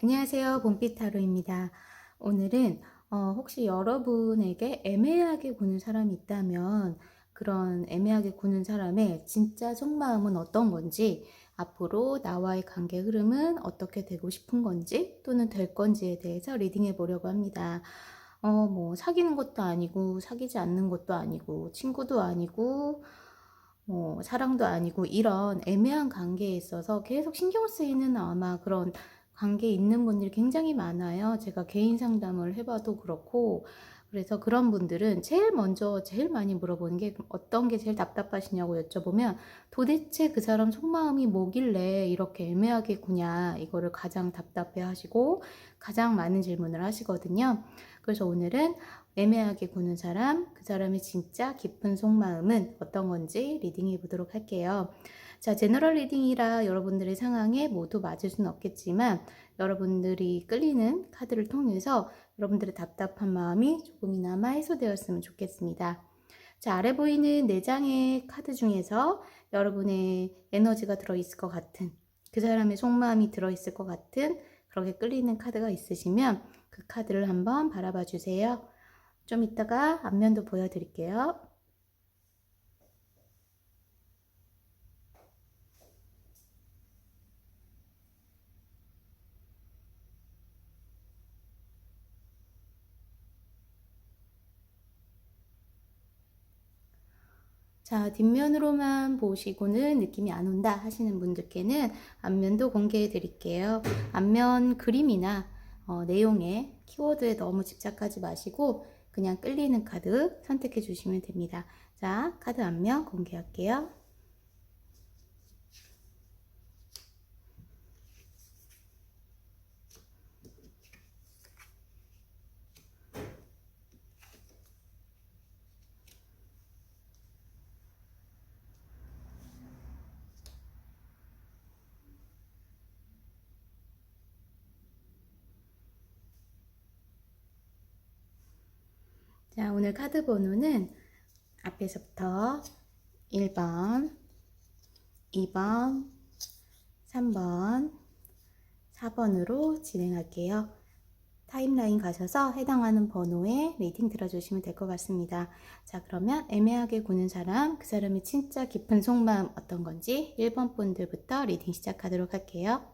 안녕하세요. 봄빛타로입니다. 오늘은 혹시 여러분에게 애매하게 구는 사람이 있다면 그런 애매하게 구는 사람의 진짜 속마음은 어떤 건지, 앞으로 나와의 관계 흐름은 어떻게 되고 싶은 건지 또는 될 건지에 대해서 리딩해 보려고 합니다. 뭐 사귀는 것도 아니고 사귀지 않는 것도 아니고 친구도 아니고 사랑도 아니고 이런 애매한 관계에 있어서 계속 신경 쓰이는 아마 그런 관계에 있는 분들이 굉장히 많아요. 제가 개인 상담을 해봐도 그렇고, 그래서 그런 분들은 제일 먼저 제일 많이 물어보는 게 어떤 게 제일 답답하시냐고 여쭤보면 도대체 그 사람 속마음이 뭐길래 이렇게 애매하게 구냐, 이거를 가장 답답해 하시고 가장 많은 질문을 하시거든요. 그래서 오늘은 애매하게 구는 사람, 그 사람의 진짜 깊은 속마음은 어떤 건지 리딩해 보도록 할게요. 자, 제너럴 리딩이라 여러분들의 상황에 모두 맞을 수는 없겠지만 여러분들이 끌리는 카드를 통해서 여러분들의 답답한 마음이 조금이나마 해소되었으면 좋겠습니다. 자, 아래 보이는 4장의 카드 중에서 여러분의 에너지가 들어있을 것 같은, 그 사람의 속마음이 들어있을 것 같은 그렇게 끌리는 카드가 있으시면 그 카드를 한번 바라봐 주세요. 좀 이따가 앞면도 보여드릴게요. 자, 뒷면으로만 보시고는 느낌이 안 온다 하시는 분들께는 앞면도 공개해 드릴게요. 앞면 그림이나 내용에 키워드에 너무 집착하지 마시고 그냥 끌리는 카드 선택해 주시면 됩니다. 자, 카드 앞면 공개할게요. 자, 오늘 카드 번호는 앞에서부터 1번, 2번, 3번, 4번으로 진행할게요. 타임라인 가셔서 해당하는 번호에 리딩 들어주시면 될 것 같습니다. 자, 그러면 애매하게 구는 사람, 그 사람의 진짜 깊은 속마음 어떤 건지 1번 분들부터 리딩 시작하도록 할게요.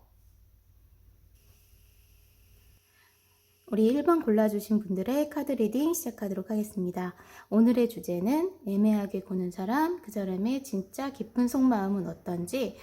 우리 1번 골라주신 분들의 카드 리딩 시작하도록 하겠습니다. 오늘의 주제는 애매하게 구는 사람, 그 사람의 진짜 깊은 속마음은 어떤지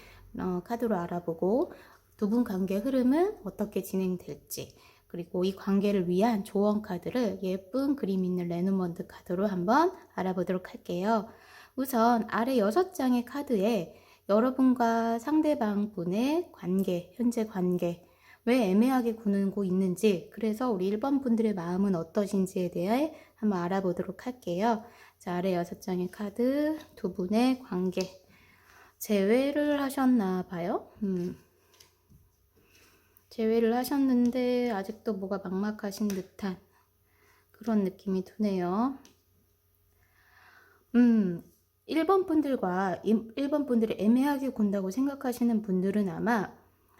카드로 알아보고 두 분 관계 흐름은 어떻게 진행될지, 그리고 이 관계를 위한 조언 카드를 예쁜 그림 있는 레노먼드 카드로 한번 알아보도록 할게요. 우선 아래 6장의 카드에 여러분과 상대방 분의 관계, 현재 관계, 왜 애매하게 구는고 있는지, 그래서 우리 1번 분들의 마음은 어떠신지에 대해 한번 알아보도록 할게요. 자, 아래 6장의 카드, 두 분의 관계. 재회를 하셨나 봐요. 재회를 하셨는데 아직도 뭐가 막막하신 듯한 그런 느낌이 드네요. 1번 분들과 1번 분들이 애매하게 군다고 생각하시는 분들은 아마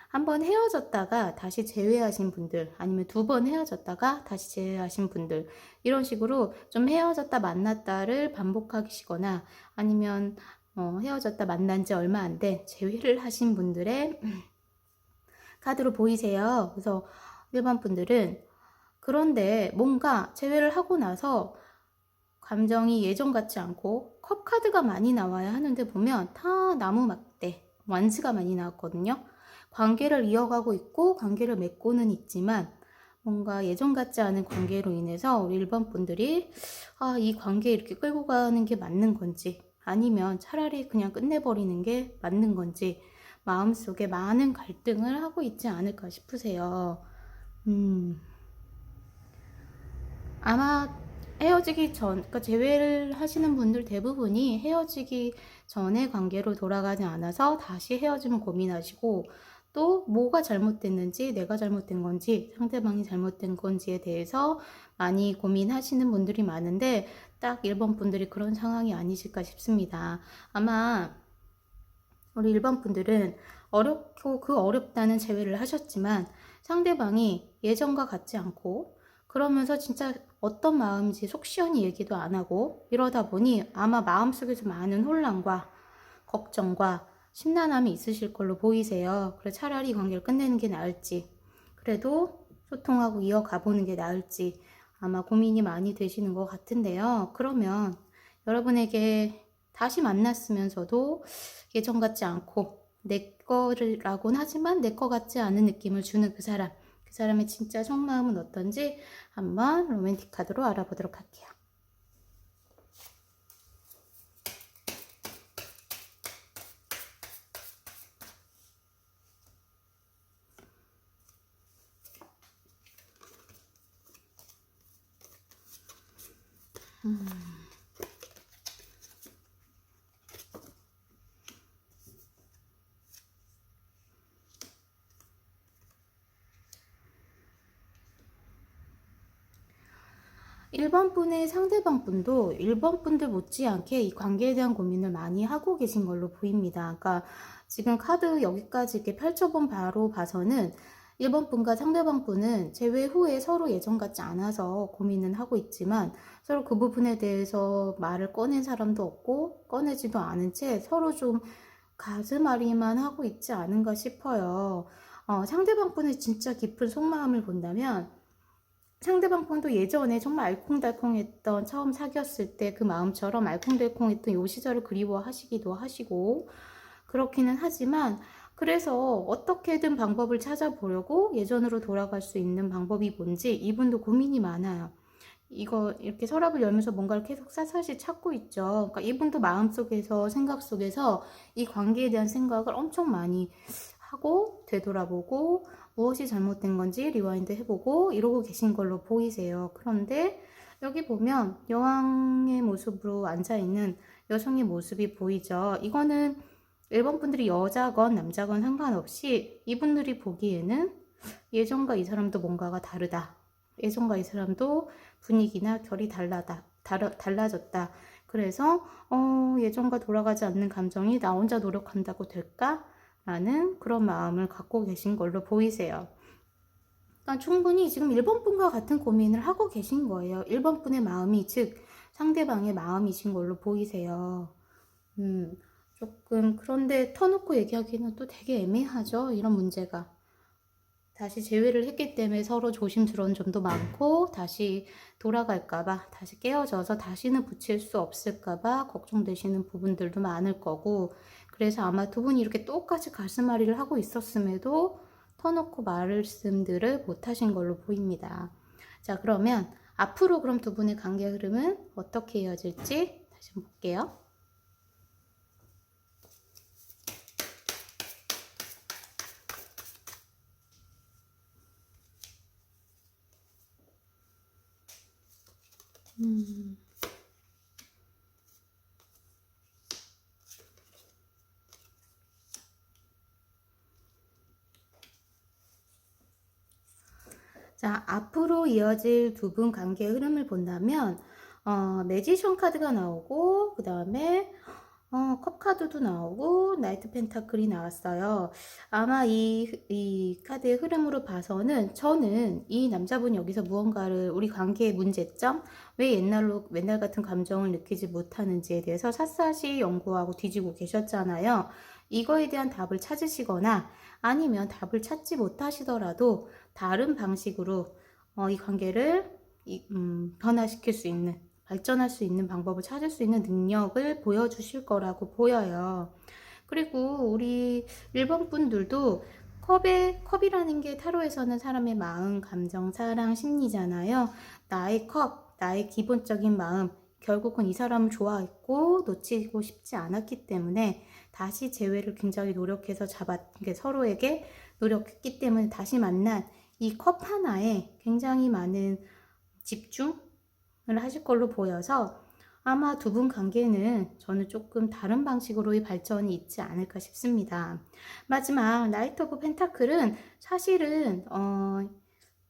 한번 헤어졌다가 다시 재회하신 분들, 아니면 2번 헤어졌다가 다시 재회하신 분들, 이런 식으로 좀 헤어졌다 만났다를 반복하시거나 아니면 헤어졌다 만난 지 얼마 안 된 재회를 하신 분들의 카드로 보이세요. 그래서 1번 분들은 그런데 뭔가 재회를 하고 나서 감정이 예전 같지 않고 컵 카드가 많이 나와야 하는데 보면 다 나무 막대, 완스가 많이 나왔거든요. 관계를 이어가고 있고 관계를 맺고는 있지만 뭔가 예전 같지 않은 관계로 인해서 우리 1번 분들이 이 관계 이렇게 끌고 가는 게 맞는 건지, 아니면 차라리 그냥 끝내버리는 게 맞는 건지 마음속에 많은 갈등을 하고 있지 않을까 싶으세요. 아마 헤어지기 전, 그러니까 재회를 하시는 분들 대부분이 헤어지기 전에 관계로 돌아가지 않아서 다시 헤어짐을 고민하시고, 또 뭐가 잘못됐는지, 내가 잘못된 건지, 상대방이 잘못된 건지에 대해서 많이 고민하시는 분들이 많은데 딱 1번 분들이 그런 상황이 아니실까 싶습니다. 아마 우리 1번 분들은 어렵고 그 어렵다는 제외를 하셨지만 상대방이 예전과 같지 않고 그러면서 진짜 어떤 마음인지 속 시원히 얘기도 안 하고 이러다 보니 아마 마음속에서 많은 혼란과 걱정과 심란함이 있으실 걸로 보이세요. 그래 차라리 관계를 끝내는 게 나을지 그래도 소통하고 이어가 보는 게 나을지 아마 고민이 많이 되시는 것 같은데요. 그러면 여러분에게 다시 만났으면서도 예전 같지 않고 내 거라고는 하지만 내 거 같지 않은 느낌을 주는 그 사람, 그 사람의 진짜 속마음은 어떤지 한번 로맨틱 카드로 알아보도록 할게요. 1번 분의 상대방 분도 1번 분들 못지않게 이 관계에 대한 고민을 많이 하고 계신 걸로 보입니다. 그러니까 지금 카드 여기까지 이렇게 펼쳐본 바로 봐서는 1번 분과 상대방 분은 재회 후에 서로 예전 같지 않아서 고민은 하고 있지만 서로 그 부분에 대해서 말을 꺼낸 사람도 없고 꺼내지도 않은 채 서로 좀 가슴앓이만 하고 있지 않은가 싶어요. 상대방 분의 진짜 깊은 속마음을 본다면 상대방 분도 예전에 정말 알콩달콩했던 처음 사귀었을 때 그 마음처럼 알콩달콩했던 요 시절을 그리워하시기도 하시고 그렇기는 하지만 그래서 어떻게든 방법을 찾아보려고 예전으로 돌아갈 수 있는 방법이 뭔지 이분도 고민이 많아요. 이거 이렇게 서랍을 열면서 뭔가를 계속 샅샅이 찾고 있죠. 그러니까 이분도 마음속에서 생각 속에서 이 관계에 대한 생각을 엄청 많이 하고 되돌아보고 무엇이 잘못된 건지 리와인드 해보고 이러고 계신 걸로 보이세요. 그런데 여기 보면 여왕의 모습으로 앉아있는 여성의 모습이 보이죠. 이거는 일본 분들이 여자건 남자건 상관없이 이분들이 보기에는 예전과 이 사람도 뭔가가 다르다. 예전과 이 사람도 분위기나 결이 달라졌다. 그래서 예전과 돌아가지 않는 감정이 나 혼자 노력한다고 될까? 라는 그런 마음을 갖고 계신 걸로 보이세요. 그러니까 충분히 지금 1번 분과 같은 고민을 하고 계신 거예요. 1번 분의 마음이 즉 상대방의 마음이신 걸로 보이세요. 조금 그런데 터놓고 얘기하기는 또 되게 애매하죠. 이런 문제가. 다시 재회를 했기 때문에 서로 조심스러운 점도 많고 다시 돌아갈까봐 다시 깨어져서 다시는 붙일 수 없을까봐 걱정되시는 부분들도 많을 거고 그래서 아마 두 분이 이렇게 똑같이 가슴앓이를 하고 있었음에도 터놓고 말씀들을 못하신 걸로 보입니다. 자 그러면 앞으로 그럼 두 분의 관계 흐름은 어떻게 이어질지 다시 한번 볼게요. 자, 앞으로 이어질 두 분 관계의 흐름을 본다면 매지션 카드가 나오고 그 다음에 컵 카드도 나오고 나이트 펜타클이 나왔어요. 아마 이 카드의 흐름으로 봐서는 저는 이 남자분이 여기서 무언가를 우리 관계의 문제점, 왜 옛날 같은 감정을 느끼지 못하는지에 대해서 샅샅이 연구하고 뒤지고 계셨잖아요. 이거에 대한 답을 찾으시거나 아니면 답을 찾지 못하시더라도 다른 방식으로 이 관계를 변화시킬 수 있는 발전할 수 있는 방법을 찾을 수 있는 능력을 보여주실 거라고 보여요. 그리고 우리 1번 분들도 컵이라는 게 타로에서는 사람의 마음, 감정, 사랑, 심리잖아요. 나의 컵, 나의 기본적인 마음, 결국은 이 사람을 좋아했고 놓치고 싶지 않았기 때문에 다시 재회를 굉장히 노력해서 서로에게 노력했기 때문에 다시 만난 이 컵 하나에 굉장히 많은 집중을 하실 걸로 보여서 아마 두 분 관계는 저는 조금 다른 방식으로의 발전이 있지 않을까 싶습니다. 마지막 나이트 오브 펜타클은 사실은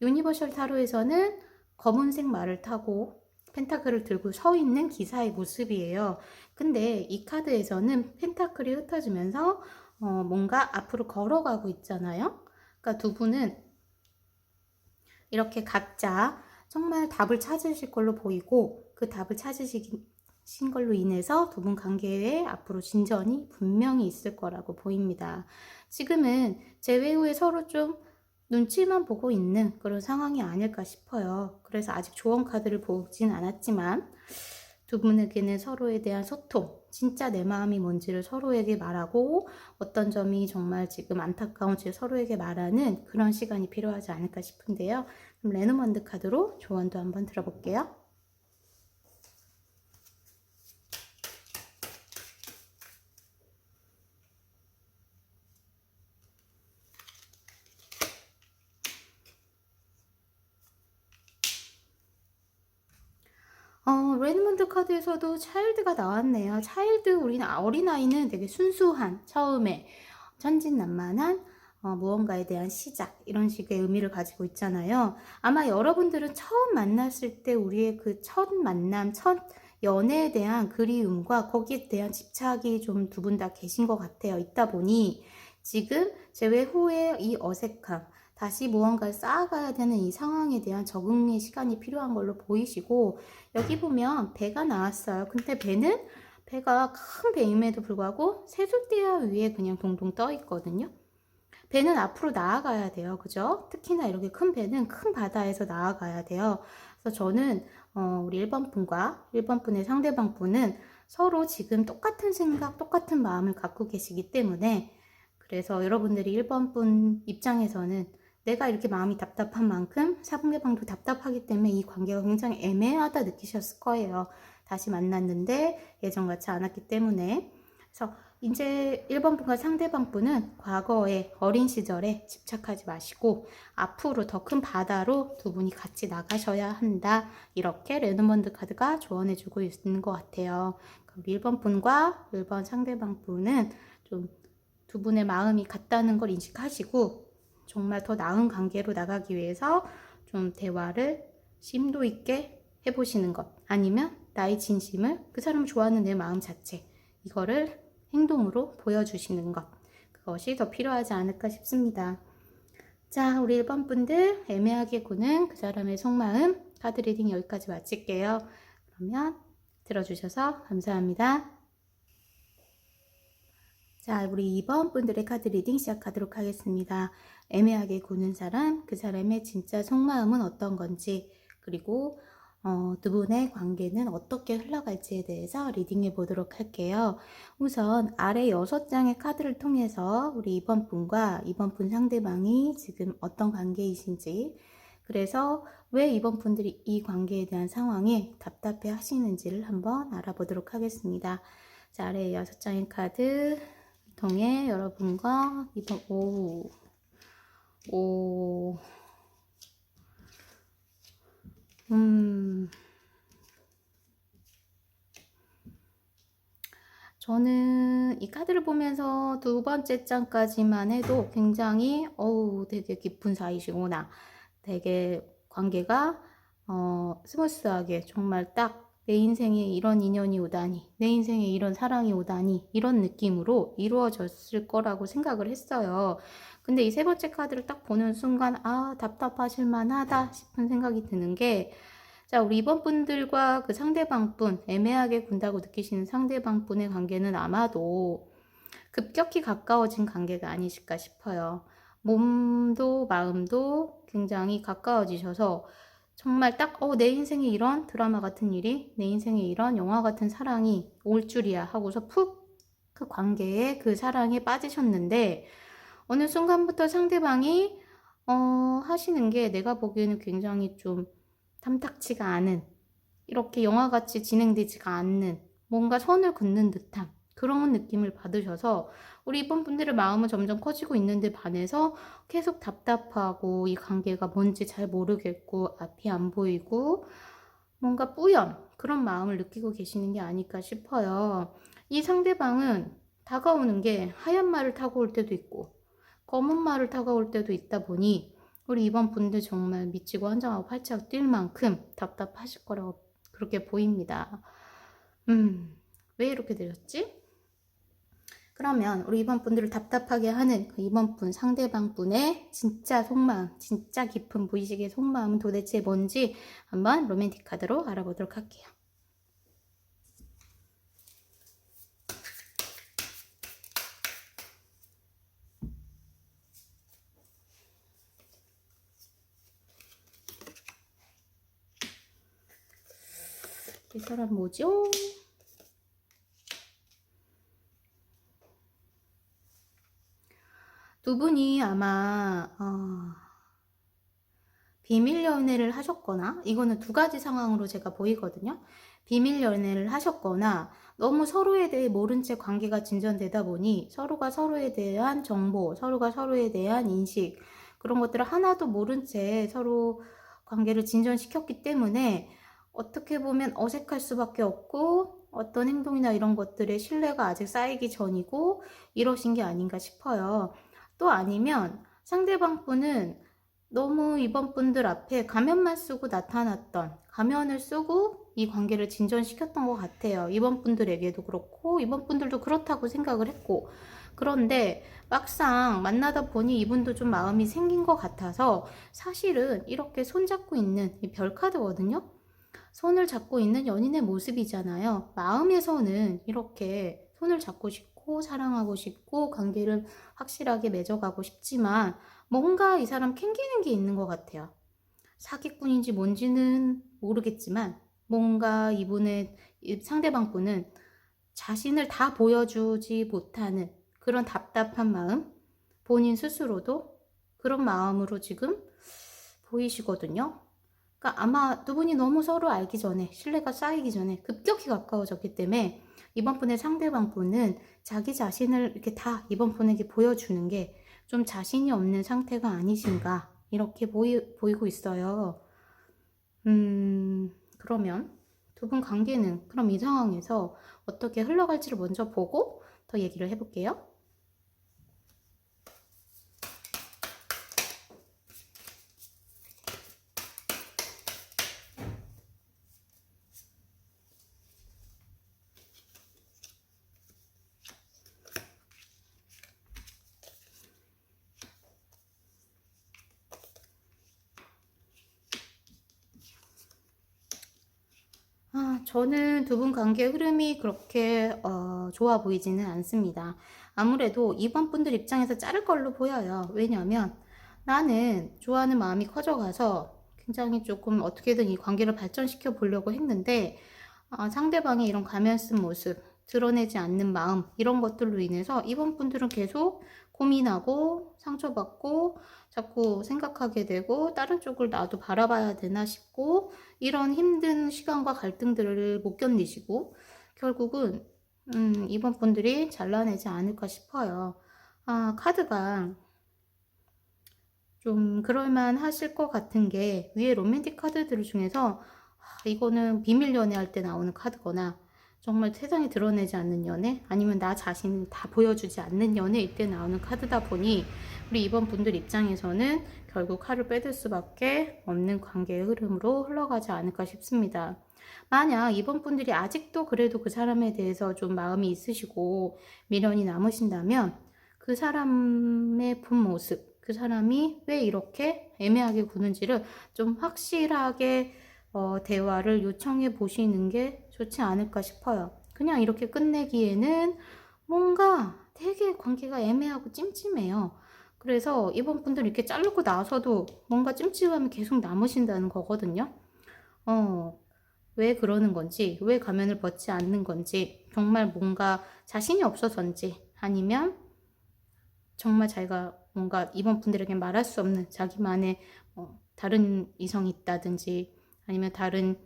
유니버셜 타로에서는 검은색 말을 타고 펜타클을 들고 서 있는 기사의 모습이에요. 근데 이 카드에서는 펜타클이 흩어지면서 뭔가 앞으로 걸어가고 있잖아요. 그러니까 두 분은 이렇게 각자 정말 답을 찾으실 걸로 보이고 그 답을 찾으신 걸로 인해서 두 분 관계에 앞으로 진전이 분명히 있을 거라고 보입니다. 지금은 재회 후에 서로 좀 눈치만 보고 있는 그런 상황이 아닐까 싶어요. 그래서 아직 조언 카드를 보진 않았지만 두 분에게는 서로에 대한 소통, 진짜 내 마음이 뭔지를 서로에게 말하고 어떤 점이 정말 지금 안타까운지 서로에게 말하는 그런 시간이 필요하지 않을까 싶은데요. 그럼 레노먼드 카드로 조언도 한번 들어볼게요. 레드몬드 카드에서도 차일드가 나왔네요. 차일드, 우리는 어린아이는 되게 순수한, 처음에 천진난만한 무언가에 대한 시작, 이런 식의 의미를 가지고 있잖아요. 아마 여러분들은 처음 만났을 때 우리의 그 첫 만남, 첫 연애에 대한 그리움과 거기에 대한 집착이 좀 두 분 다 계신 것 같아요. 있다 보니 지금 재회 후에 이 어색함, 다시 무언가를 쌓아가야 되는 이 상황에 대한 적응의 시간이 필요한 걸로 보이시고, 여기 보면 배가 나왔어요. 근데 배가 큰 배임에도 불구하고 세숫대야 위에 그냥 동동 떠 있거든요. 배는 앞으로 나아가야 돼요. 그죠? 특히나 이렇게 큰 배는 큰 바다에서 나아가야 돼요. 그래서 저는 우리 1번 분과 1번 분의 상대방 분은 서로 지금 똑같은 생각, 똑같은 마음을 갖고 계시기 때문에, 그래서 여러분들이 1번 분 입장에서는 내가 이렇게 마음이 답답한 만큼 상대방도 답답하기 때문에 이 관계가 굉장히 애매하다 느끼셨을 거예요. 다시 만났는데 예전 같지 않았기 때문에. 그래서 이제 1번 분과 상대방 분은 과거의 어린 시절에 집착하지 마시고 앞으로 더 큰 바다로 두 분이 같이 나가셔야 한다. 이렇게 레드먼드 카드가 조언해주고 있는 것 같아요. 그럼 1번 분과 1번 상대방 분은 좀 두 분의 마음이 같다는 걸 인식하시고 정말 더 나은 관계로 나가기 위해서 좀 대화를 심도 있게 해보시는 것, 아니면 나의 진심을, 그 사람을 좋아하는 내 마음 자체, 이거를 행동으로 보여주시는 것, 그것이 더 필요하지 않을까 싶습니다. 자, 우리 1번 분들 애매하게 구는 그 사람의 속마음 카드 리딩 여기까지 마칠게요. 그러면 들어주셔서 감사합니다. 자, 우리 2번 분들의 카드 리딩 시작하도록 하겠습니다. 애매하게 구는 사람, 그 사람의 진짜 속마음은 어떤 건지, 그리고 두 분의 관계는 어떻게 흘러갈지에 대해서 리딩해 보도록 할게요. 우선 아래 6장의 카드를 통해서 우리 2번 분과 2번 분 상대방이 지금 어떤 관계이신지, 그래서 왜 2번 분들이 이 관계에 대한 상황에 답답해 하시는지를 한번 알아보도록 하겠습니다. 자, 아래 6장의 카드 통해 여러분과 이번 저는 이 카드를 보면서 두 번째 장까지만 해도 굉장히 되게 깊은 사이시구나, 되게 관계가 스무스하게 정말 딱 내 인생에 이런 인연이 오다니, 내 인생에 이런 사랑이 오다니, 이런 느낌으로 이루어졌을 거라고 생각을 했어요. 근데 이 세 번째 카드를 딱 보는 순간 답답하실 만하다 싶은 생각이 드는 게, 자, 우리 이번 분들과 그 상대방 분, 애매하게 군다고 느끼시는 상대방 분의 관계는 아마도 급격히 가까워진 관계가 아니실까 싶어요. 몸도 마음도 굉장히 가까워지셔서 정말 딱 내 인생에 이런 드라마 같은 일이, 내 인생에 이런 영화 같은 사랑이 올 줄이야 하고서 푹 그 관계에, 그 사랑에 빠지셨는데 어느 순간부터 상대방이 하시는 게 내가 보기에는 굉장히 좀 탐탁치가 않은, 이렇게 영화같이 진행되지가 않는, 뭔가 선을 긋는 듯한 그런 느낌을 받으셔서 우리 이번 분들의 마음은 점점 커지고 있는데 반해서 계속 답답하고 이 관계가 뭔지 잘 모르겠고 앞이 안 보이고 뭔가 뿌연 그런 마음을 느끼고 계시는 게 아닐까 싶어요. 이 상대방은 다가오는 게 하얀 말을 타고 올 때도 있고 검은 말을 타고 올 때도 있다 보니 우리 이번 분들 정말 미치고 환장하고 팔짝 뛸 만큼 답답하실 거라고 그렇게 보입니다. 왜 이렇게 되셨지? 그러면 우리 이번 분들을 답답하게 하는 그 이번 분 상대방 분의 진짜 속마음, 진짜 깊은 무의식의 속마음은 도대체 뭔지 한번 로맨틱 카드로 알아보도록 할게요. 이 사람 뭐죠? 두 분이 아마 비밀 연애를 하셨거나, 이거는 두 가지 상황으로 제가 보이거든요. 비밀 연애를 하셨거나 너무 서로에 대해 모른 채 관계가 진전되다 보니 서로가 서로에 대한 정보, 서로가 서로에 대한 인식, 그런 것들을 하나도 모른 채 서로 관계를 진전시켰기 때문에 어떻게 보면 어색할 수밖에 없고, 어떤 행동이나 이런 것들의 신뢰가 아직 쌓이기 전이고 이러신 게 아닌가 싶어요. 또 아니면 상대방 분은 너무 이번 분들 앞에 가면만 쓰고 나타났던, 가면을 쓰고 이 관계를 진전시켰던 것 같아요. 이번 분들에게도 그렇고 이번 분들도 그렇다고 생각을 했고, 그런데 막상 만나다 보니 이분도 좀 마음이 생긴 것 같아서 사실은 이렇게 손잡고 있는 이 별카드거든요. 손을 잡고 있는 연인의 모습이잖아요. 마음에서는 이렇게 손을 잡고 싶고 사랑하고 싶고 관계를 확실하게 맺어가고 싶지만 뭔가 이 사람 캥기는 게 있는 것 같아요. 사기꾼인지 뭔지는 모르겠지만 뭔가 이분의 상대방 분은 자신을 다 보여주지 못하는 그런 답답한 마음, 본인 스스로도 그런 마음으로 지금 보이시거든요. 그러니까 아마 두 분이 너무 서로 알기 전에, 신뢰가 쌓이기 전에 급격히 가까워졌기 때문에 이번 분의 상대방 분은 자기 자신을 이렇게 다 이번 분에게 보여주는 게 좀 자신이 없는 상태가 아니신가 이렇게 보이고 있어요. 그러면 두 분 관계는 그럼 이 상황에서 어떻게 흘러갈지를 먼저 보고 더 얘기를 해볼게요. 저는 두 분 관계 흐름이 그렇게 좋아 보이지는 않습니다. 아무래도 이번 분들 입장에서 자를 걸로 보여요. 왜냐하면 나는 좋아하는 마음이 커져가서 굉장히 조금 어떻게든 이 관계를 발전시켜 보려고 했는데 상대방의 이런 가면 쓴 모습, 드러내지 않는 마음, 이런 것들로 인해서 이번 분들은 계속 고민하고 상처받고 자꾸 생각하게 되고 다른 쪽을 나도 바라봐야 되나 싶고 이런 힘든 시간과 갈등들을 못 견디시고 결국은 이번 분들이 잘라내지 않을까 싶어요. 카드가 좀 그럴만 하실 것 같은 게 위에 로맨틱 카드들 중에서 이거는 비밀 연애할 때 나오는 카드거나 정말 세상에 드러내지 않는 연애 아니면 나 자신을 다 보여주지 않는 연애일 때 나오는 카드다 보니 우리 이번 분들 입장에서는 결국 칼을 빼들 수밖에 없는 관계의 흐름으로 흘러가지 않을까 싶습니다. 만약 이번 분들이 아직도 그래도 그 사람에 대해서 좀 마음이 있으시고 미련이 남으신다면 그 사람의 본 모습, 그 사람이 왜 이렇게 애매하게 구는지를 좀 확실하게 대화를 요청해 보시는 게 좋지 않을까 싶어요. 그냥 이렇게 끝내기에는 뭔가 되게 관계가 애매하고 찜찜해요. 그래서 이번 분들 이렇게 자르고 나서도 뭔가 찜찜함이 계속 남으신다는 거거든요. 왜 그러는 건지, 왜 가면을 벗지 않는 건지, 정말 뭔가 자신이 없어서인지, 아니면 정말 자기가 뭔가 이번 분들에게 말할 수 없는 자기만의 다른 이성이 있다든지, 아니면 다른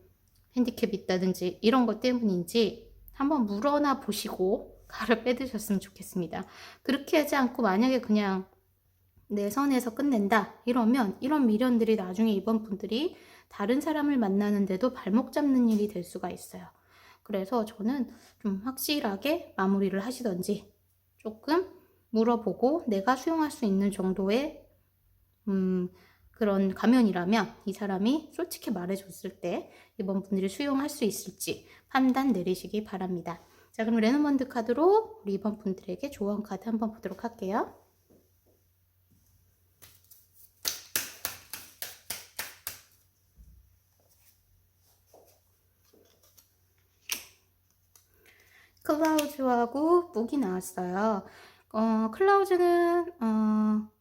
핸디캡이 있다든지 이런 것 때문인지 한번 물어나 보시고 칼을 빼드셨으면 좋겠습니다. 그렇게 하지 않고 만약에 그냥 내 선에서 끝낸다 이러면 이런 미련들이 나중에 이번 분들이 다른 사람을 만나는데도 발목 잡는 일이 될 수가 있어요. 그래서 저는 좀 확실하게 마무리를 하시던지 조금 물어보고 내가 수용할 수 있는 정도의 그런 가면이라면 이 사람이 솔직히 말해줬을 때 이번 분들이 수용할 수 있을지 판단 내리시기 바랍니다. 자, 그럼 레노먼드 카드로 우리 이번 분들에게 조언 카드 한번 보도록 할게요. 클라우즈하고 북이 나왔어요. 클라우즈는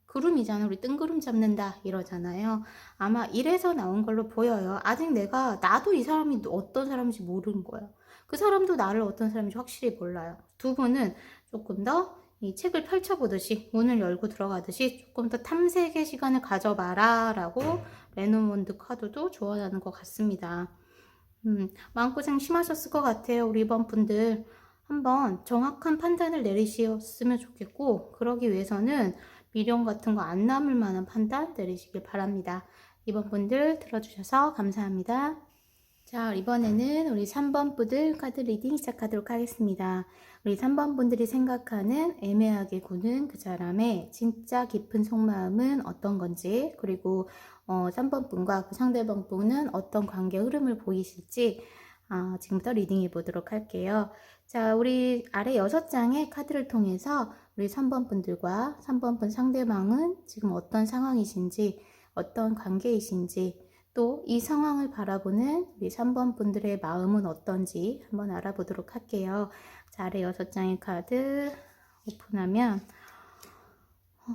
구름이잖아. 우리 뜬구름 잡는다 이러잖아요. 아마 이래서 나온 걸로 보여요. 아직 나도 이 사람이 어떤 사람인지 모르는 거예요. 그 사람도 나를 어떤 사람인지 확실히 몰라요. 두 분은 조금 더 이 책을 펼쳐보듯이 문을 열고 들어가듯이 조금 더 탐색의 시간을 가져봐라 라고 레노몬드 카드도 조언하는 것 같습니다. 마음고생 심하셨을 것 같아요. 우리 이번 분들 한번 정확한 판단을 내리셨으면 좋겠고, 그러기 위해서는 미련 같은 거 안 남을 만한 판단 내리시길 바랍니다. 이번 분들 들어주셔서 감사합니다. 자, 이번에는 우리 3번 분들 카드 리딩 시작하도록 하겠습니다. 우리 3번 분들이 생각하는 애매하게 구는 그 사람의 진짜 깊은 속마음은 어떤 건지, 그리고 3번 분과 그 상대방 분은 어떤 관계 흐름을 보이실지 지금부터 리딩해 보도록 할게요. 자, 우리 아래 6장의 카드를 통해서 우리 3번 분들과 3번 분 상대방은 지금 어떤 상황이신지, 어떤 관계이신지, 또 이 상황을 바라보는 우리 3번 분들의 마음은 어떤지 한번 알아보도록 할게요. 자, 아래 6장의 카드 오픈하면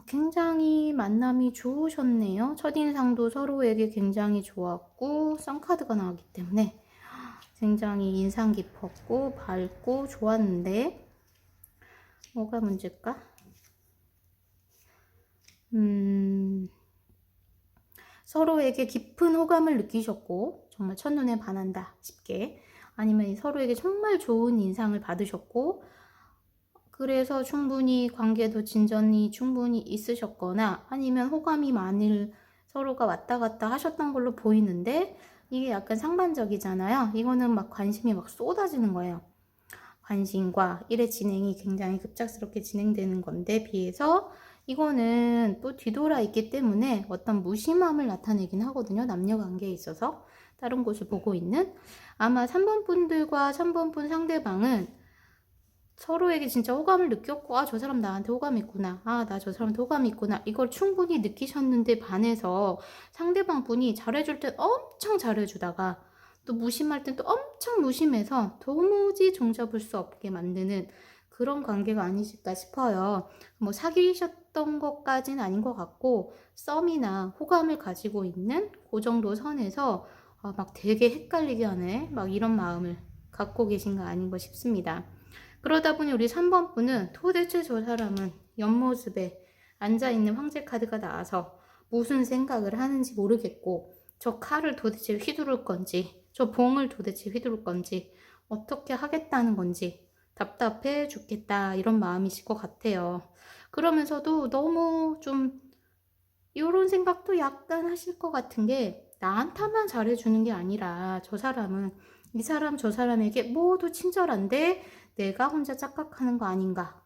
굉장히 만남이 좋으셨네요. 첫인상도 서로에게 굉장히 좋았고 썬카드가 나왔기 때문에 굉장히 인상 깊었고 밝고 좋았는데 뭐가 문제일까? 서로에게 깊은 호감을 느끼셨고 정말 첫눈에 반한다 싶게, 아니면 서로에게 정말 좋은 인상을 받으셨고 그래서 충분히 관계도 진전이 충분히 있으셨거나 아니면 호감이 많을 서로가 왔다 갔다 하셨던 걸로 보이는데, 이게 약간 상반적이잖아요. 이거는 막 관심이 막 쏟아지는 거예요. 관심과 일의 진행이 굉장히 급작스럽게 진행되는 건데 비해서 이거는 또 뒤돌아 있기 때문에 어떤 무심함을 나타내긴 하거든요. 남녀 관계에 있어서 다른 곳을 보고 있는, 아마 3번 분들과 3번 분 상대방은 서로에게 진짜 호감을 느꼈고 저 사람 나한테 호감이 있구나, 나 저 사람한테 호감이 있구나, 이걸 충분히 느끼셨는데 반해서 상대방 분이 잘해줄 땐 엄청 잘해주다가 또 무심할 땐 또 엄청 무심해서 도무지 종잡을 수 없게 만드는 그런 관계가 아니실까 싶어요. 뭐 사귀셨던 것까지는 아닌 것 같고 썸이나 호감을 가지고 있는 그 정도 선에서 막 되게 헷갈리게 하네, 막 이런 마음을 갖고 계신 거 아닌가 싶습니다. 그러다 보니 우리 3번 분은 도대체 저 사람은 옆모습에 앉아있는 황제 카드가 나와서 무슨 생각을 하는지 모르겠고, 저 칼을 도대체 휘두를 건지, 저 봉을 도대체 휘두를 건지, 어떻게 하겠다는 건지 답답해 죽겠다 이런 마음이실 것 같아요. 그러면서도 너무 좀 이런 생각도 약간 하실 것 같은 게, 나한테만 잘해주는 게 아니라 저 사람은 이 사람 저 사람에게 모두 친절한데 내가 혼자 착각하는 거 아닌가,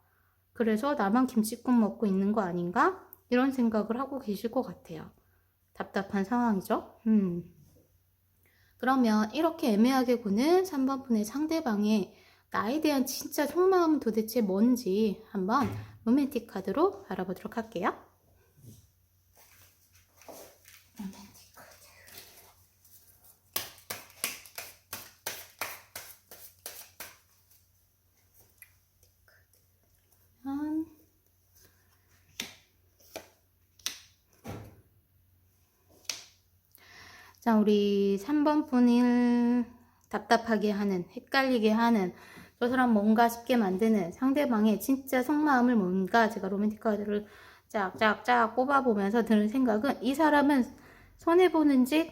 그래서 나만 김치국 먹고 있는 거 아닌가, 이런 생각을 하고 계실 것 같아요. 답답한 상황이죠. 그러면 이렇게 애매하게 구는 3번 분의 상대방의 나에 대한 진짜 속마음은 도대체 뭔지 한번 로맨틱 카드로 알아보도록 할게요. 자, 우리 3번 분을 답답하게 하는, 헷갈리게 하는, 저 사람 뭔가 싶게 만드는 상대방의 진짜 속마음을 뭔가 제가 로맨틱 카드를 쫙쫙쫙 뽑아보면서 드는 생각은, 이 사람은 손해보는 짓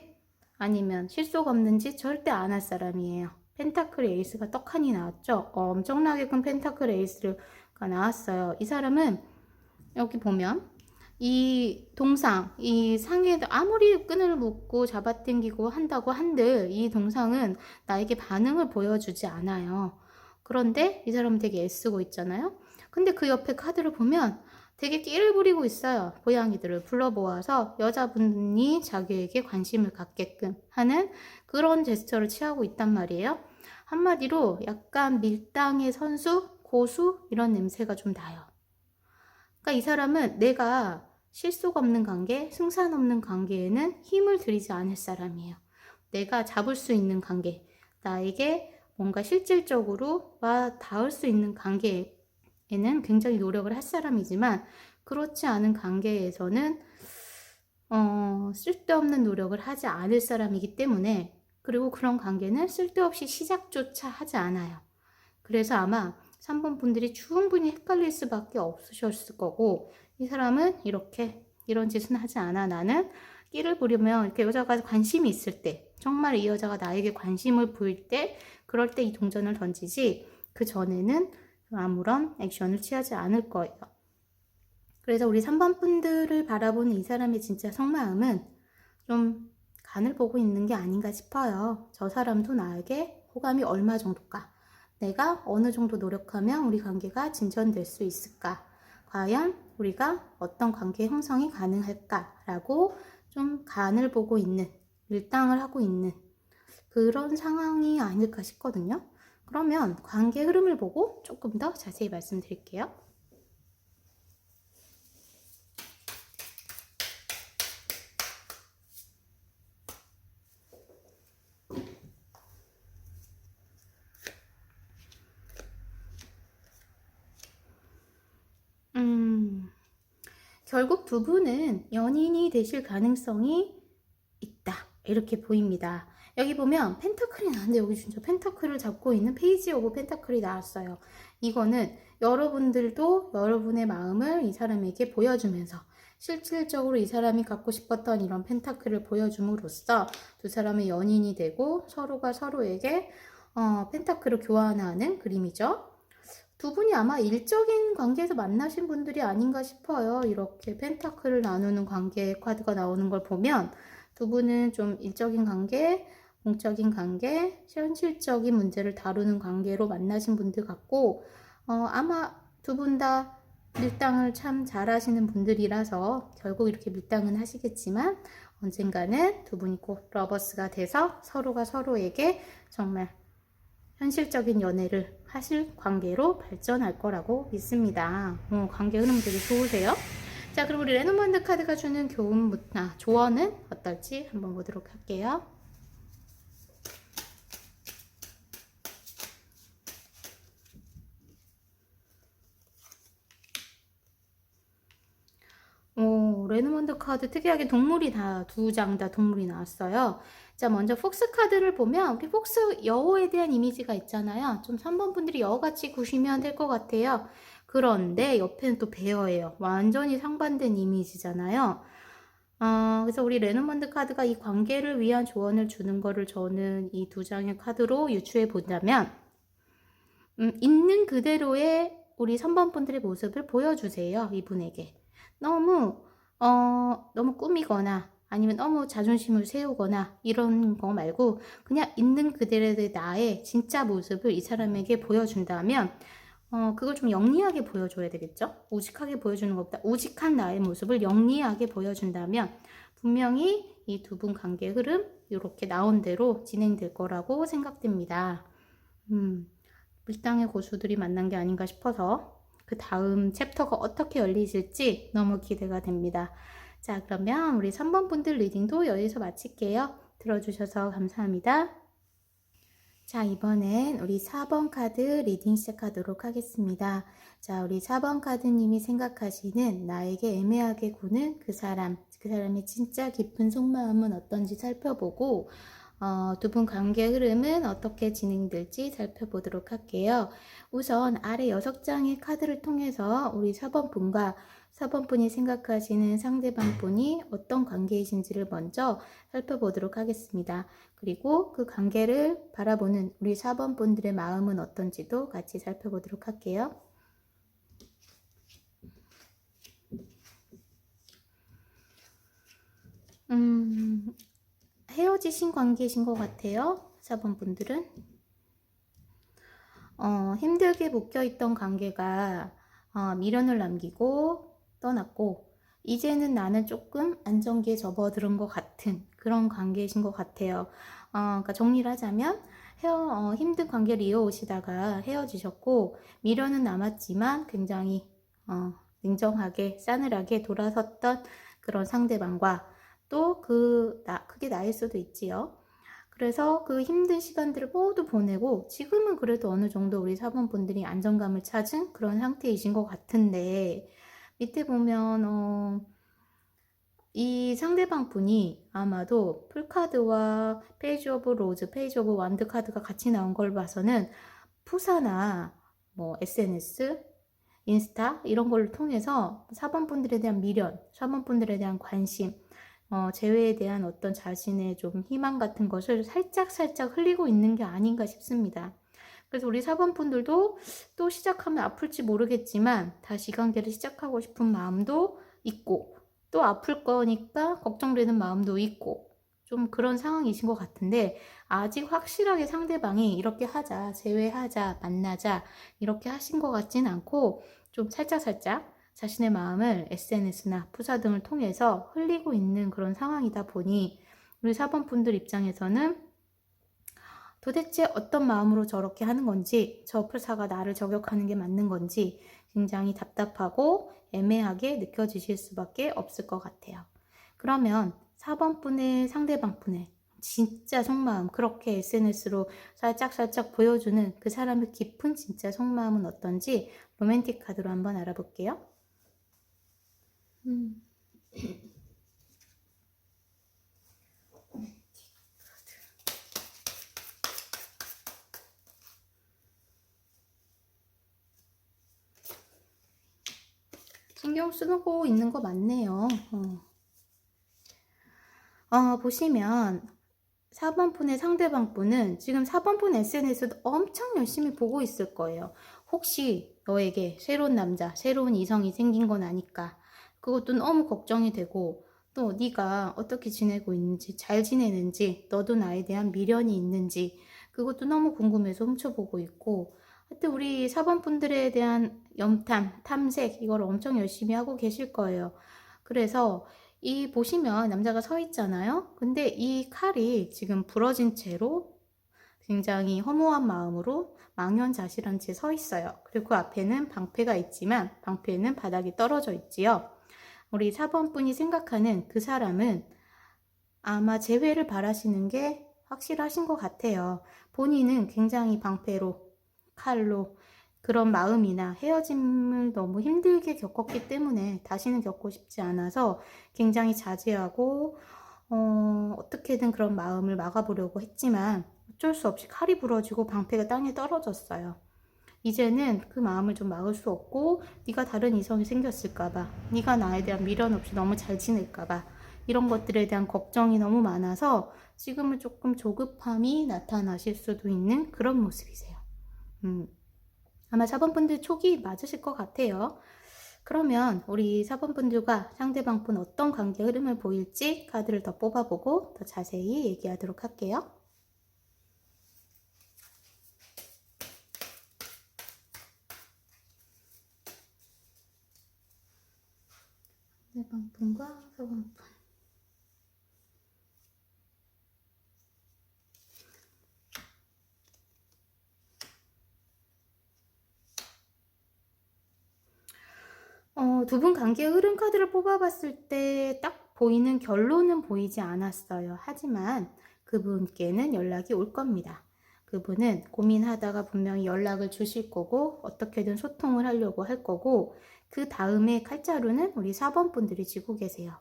아니면 실속 없는 짓 절대 안 할 사람이에요. 펜타클 에이스가 떡하니 나왔죠. 엄청나게 큰 펜타클 에이스가 나왔어요. 이 사람은 여기 보면 이 동상, 이 상에 아무리 끈을 묶고 잡아당기고 한다고 한들 이 동상은 나에게 반응을 보여주지 않아요. 그런데 이 사람은 되게 애쓰고 있잖아요. 근데 그 옆에 카드를 보면 되게 끼를 부리고 있어요. 고양이들을 불러 모아서 여자분이 자기에게 관심을 갖게끔 하는 그런 제스처를 취하고 있단 말이에요. 한마디로 약간 밀당의 선수, 고수 이런 냄새가 좀 나요. 그러니까 이 사람은 내가 실속 없는 관계, 승산 없는 관계에는 힘을 들이지 않을 사람이에요. 내가 잡을 수 있는 관계, 나에게 뭔가 실질적으로 와 닿을 수 있는 관계에는 굉장히 노력을 할 사람이지만 그렇지 않은 관계에서는 쓸데없는 노력을 하지 않을 사람이기 때문에, 그리고 그런 관계는 쓸데없이 시작조차 하지 않아요. 그래서 아마 3번 분들이 충분히 헷갈릴 수밖에 없으셨을 거고, 이 사람은 이런 짓은 하지 않아. 나는 끼를 부리면 이렇게 여자가 관심이 있을 때, 정말 이 여자가 나에게 관심을 보일 때, 그럴 때 이 동전을 던지지, 그 전에는 아무런 액션을 취하지 않을 거예요. 그래서 우리 3번 분들을 바라보는 이 사람의 진짜 속마음은 좀 간을 보고 있는 게 아닌가 싶어요. 저 사람도 나에게 호감이 얼마 정도일까? 내가 어느 정도 노력하면 우리 관계가 진전될 수 있을까? 과연 우리가 어떤 관계 형성이 가능할까라고 좀 간을 보고 있는, 밀당을 하고 있는 그런 상황이 아닐까 싶거든요. 그러면 관계 흐름을 보고 조금 더 자세히 말씀드릴게요. 결국 두 분은 연인이 되실 가능성이 있다, 이렇게 보입니다. 여기 보면 펜타클이 나왔는데, 여기 진짜 펜타클을 잡고 있는 페이지 오브 펜타클이 나왔어요. 이거는 여러분들도 여러분의 마음을 이 사람에게 보여주면서 실질적으로 이 사람이 갖고 싶었던 이런 펜타클을 보여줌으로써 두 사람의 연인이 되고 서로가 서로에게 펜타클을 교환하는 그림이죠. 두 분이 아마 일적인 관계에서 만나신 분들이 아닌가 싶어요. 이렇게 펜타클을 나누는 관계 카드가 나오는 걸 보면 두 분은 좀 일적인 관계, 공적인 관계, 현실적인 문제를 다루는 관계로 만나신 분들 같고, 아마 두 분 다 밀당을 참 잘하시는 분들이라서 결국 이렇게 밀당은 하시겠지만 언젠가는 두 분이 꼭 러버스가 돼서 서로가 서로에게 정말 현실적인 연애를 하실 관계로 발전할 거라고 믿습니다. 관계 흐름 되게 좋으세요? 자, 그럼 우리 레노먼드 카드가 주는 조언은 어떨지 한번 보도록 할게요. 레노먼드 카드 특이하게 동물이 두 장 다 동물이 나왔어요. 자, 먼저 폭스 카드를 보면 우리 폭스 여우에 대한 이미지가 있잖아요. 좀 3번 분들이 여우같이 구시면 될 것 같아요. 그런데 옆에는 또 베어예요. 완전히 상반된 이미지잖아요. 그래서 우리 레노먼드 카드가 이 관계를 위한 조언을 주는 거를 저는 이 두 장의 카드로 유추해 본다면, 있는 그대로의 우리 3번 분들의 모습을 보여주세요. 이분에게. 너무 꾸미거나 아니면 너무 자존심을 세우거나 이런 거 말고 그냥 있는 그대로의 나의 진짜 모습을 이 사람에게 보여준다면 그걸 좀 영리하게 보여줘야 되겠죠? 우직하게 보여주는 것보다 우직한 나의 모습을 영리하게 보여준다면 분명히 이 두 분 관계 흐름 이렇게 나온 대로 진행될 거라고 생각됩니다. 밀당의 고수들이 만난 게 아닌가 싶어서 그 다음 챕터가 어떻게 열리실지 너무 기대가 됩니다. 자, 그러면 우리 3번 분들 리딩도 여기서 마칠게요. 들어주셔서 감사합니다. 자, 이번엔 우리 4번 카드 리딩 시작하도록 하겠습니다. 자, 우리 4번 카드님이 생각하시는 나에게 애매하게 구는 그 사람의 진짜 깊은 속마음은 어떤지 살펴보고 두 분 관계 흐름은 어떻게 진행될지 살펴보도록 할게요. 우선 아래 6장의 카드를 통해서 우리 4번 분과 4번 분이 생각하시는 상대방 분이 어떤 관계이신지를 먼저 살펴보도록 하겠습니다. 그리고 그 관계를 바라보는 우리 4번 분들의 마음은 어떤지도 같이 살펴보도록 할게요. 헤어지신 관계이신 것 같아요. 4번 분들은. 힘들게 묶여있던 관계가 미련을 남기고 떠났고 이제는 나는 조금 안정기에 접어드는 것 같은 그런 관계이신 것 같아요. 그러니까 정리를 하자면 힘든 관계를 이어오시다가 헤어지셨고, 미련은 남았지만 굉장히 냉정하게, 싸늘하게 돌아섰던 그런 상대방과 또 그게 나일 수도 있지요. 그래서 그 힘든 시간들을 모두 보내고 지금은 그래도 어느 정도 우리 사번분들이 안정감을 찾은 그런 상태이신 것 같은데, 밑에 보면 이 상대방 분이 아마도 풀카드와 페이지 오브 로즈, 페이지 오브 완드 카드가 같이 나온 걸 봐서는 푸사나 뭐 SNS, 인스타 이런 걸 통해서 4번분들에 대한 미련, 4번분들에 대한 관심, 재회에 대한 어떤 자신의 좀 희망 같은 것을 살짝 흘리고 있는 게 아닌가 싶습니다. 그래서 우리 4번분들도 또 시작하면 아플지 모르겠지만 다시 이 관계를 시작하고 싶은 마음도 있고, 또 아플 거니까 걱정되는 마음도 있고, 좀 그런 상황이신 것 같은데, 아직 확실하게 상대방이 이렇게 하자, 재회하자, 만나자 이렇게 하신 것 같진 않고, 좀 살짝 자신의 마음을 SNS나 푸사 등을 통해서 흘리고 있는 그런 상황이다 보니, 우리 4번 분들 입장에서는 도대체 어떤 마음으로 저렇게 하는 건지, 저 푸사가 나를 저격하는 게 맞는 건지 굉장히 답답하고 애매하게 느껴지실 수밖에 없을 것 같아요. 그러면 4번 분의 상대방 분의 진짜 속마음, 그렇게 SNS로 살짝 보여주는 그 사람의 깊은 진짜 속마음은 어떤지 로맨틱 카드로 한번 알아볼게요. 신경 쓰고 있는 거 맞네요. 보시면 4번 분의 상대방 분은 지금 4번 분 SNS도 엄청 열심히 보고 있을 거예요. 혹시 너에게 새로운 남자, 새로운 이성이 생긴 건 아닐까? 그것도 너무 걱정이 되고, 또 네가 어떻게 지내고 있는지, 잘 지내는지, 너도 나에 대한 미련이 있는지 그것도 너무 궁금해서 훔쳐보고 있고, 하여튼 우리 4번 분들에 대한 염탐, 탐색 이걸 엄청 열심히 하고 계실 거예요. 그래서 이 보시면 남자가 서 있잖아요. 근데 이 칼이 지금 부러진 채로 굉장히 허무한 마음으로 망연자실한 채 서 있어요. 그리고 그 앞에는 방패가 있지만 방패는 바닥에 떨어져 있지요. 우리 4번 분이 생각하는 그 사람은 아마 재회를 바라시는 게 확실하신 것 같아요. 본인은 굉장히 방패로, 칼로 그런 마음이나 헤어짐을 너무 힘들게 겪었기 때문에 다시는 겪고 싶지 않아서 굉장히 자제하고 어떻게든 그런 마음을 막아보려고 했지만 어쩔 수 없이 칼이 부러지고 방패가 땅에 떨어졌어요. 이제는 그 마음을 좀 막을 수 없고, 네가 다른 이성이 생겼을까봐, 네가 나에 대한 미련 없이 너무 잘 지낼까봐 이런 것들에 대한 걱정이 너무 많아서 지금은 조금 조급함이 나타나실 수도 있는 그런 모습이세요. 아마 4번분들 촉이 맞으실 것 같아요. 그러면 우리 4번분들과 상대방 분 어떤 관계 흐름을 보일지 카드를 더 뽑아보고 더 자세히 얘기하도록 할게요. 상대방 분과 4번 분. 두 분 관계의 흐름 카드를 뽑아봤을 때 딱 보이는 결론은 보이지 않았어요. 하지만 그분께는 연락이 올 겁니다. 그분은 고민하다가 분명히 연락을 주실 거고 어떻게든 소통을 하려고 할 거고, 그 다음에 칼자루는 우리 4번 분들이 쥐고 계세요.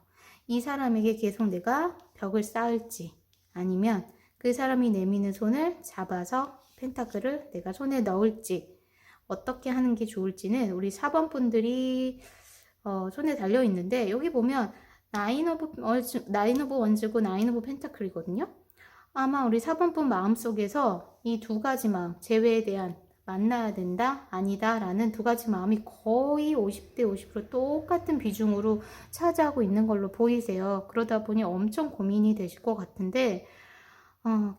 이 사람에게 계속 내가 벽을 쌓을지, 아니면 그 사람이 내미는 손을 잡아서 펜타클을 내가 손에 넣을지, 어떻게 하는 게 좋을지는 우리 4번 분들이 손에 달려 있는데, 여기 보면 나인 오브 원즈고 나인 오브 펜타클이거든요. 아마 우리 4번 분 마음속에서 이 두 가지 마음, 재회에 대한 만나야 된다, 아니다 라는 두 가지 마음이 거의 50대 50% 똑같은 비중으로 차지하고 있는 걸로 보이세요. 그러다 보니 엄청 고민이 되실 것 같은데,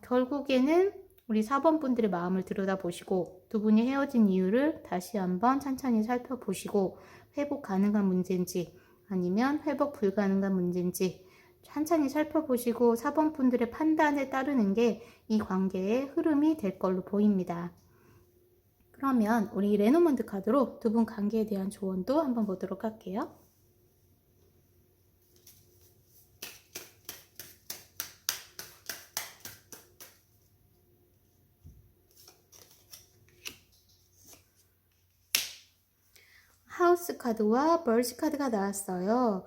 결국에는 우리 4번 분들의 마음을 들여다보시고 두 분이 헤어진 이유를 다시 한번 천천히 살펴보시고, 회복 가능한 문제인지 아니면 회복 불가능한 문제인지 찬찬히 살펴보시고 4번 분들의 판단에 따르는 게 이 관계의 흐름이 될 걸로 보입니다. 그러면 우리 레노먼드 카드로 두 분 관계에 대한 조언도 한번 보도록 할게요. 하우스 카드와 벌즈 카드가 나왔어요.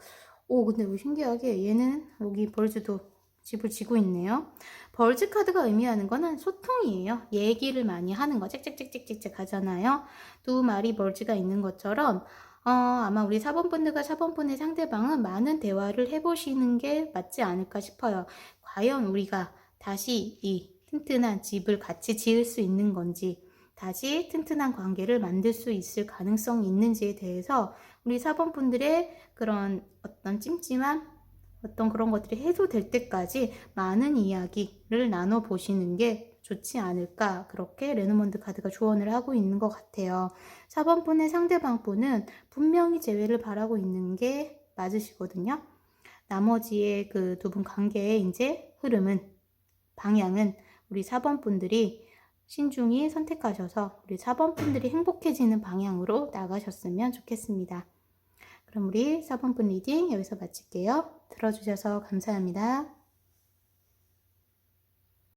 오, 근데 신기하게 얘는 여기 벌즈도 집을 지고 있네요. 벌즈 카드가 의미하는 거는 소통이에요. 얘기를 많이 하는 거, 짹짹짹짹짹 하잖아요. 두 마리 벌즈가 있는 것처럼 아마 우리 4번 분들과 4번 분의 상대방은 많은 대화를 해보시는 게 맞지 않을까 싶어요. 과연 우리가 다시 이 튼튼한 집을 같이 지을 수 있는 건지, 다시 튼튼한 관계를 만들 수 있을 가능성이 있는지에 대해서 우리 4번 분들의 그런 어떤 찜찜한 어떤 그런 것들이 해소될 때까지 많은 이야기를 나눠보시는 게 좋지 않을까, 그렇게 레노먼드 카드가 조언을 하고 있는 것 같아요. 4번 분의 상대방 분은 분명히 재회를 바라고 있는 게 맞으시거든요. 나머지의 그 두 분 관계의 이제 흐름은, 방향은 우리 4번 분들이 신중히 선택하셔서 우리 4번 분들이 행복해지는 방향으로 나가셨으면 좋겠습니다. 그럼 우리 4번 분 리딩 여기서 마칠게요. 들어주셔서 감사합니다.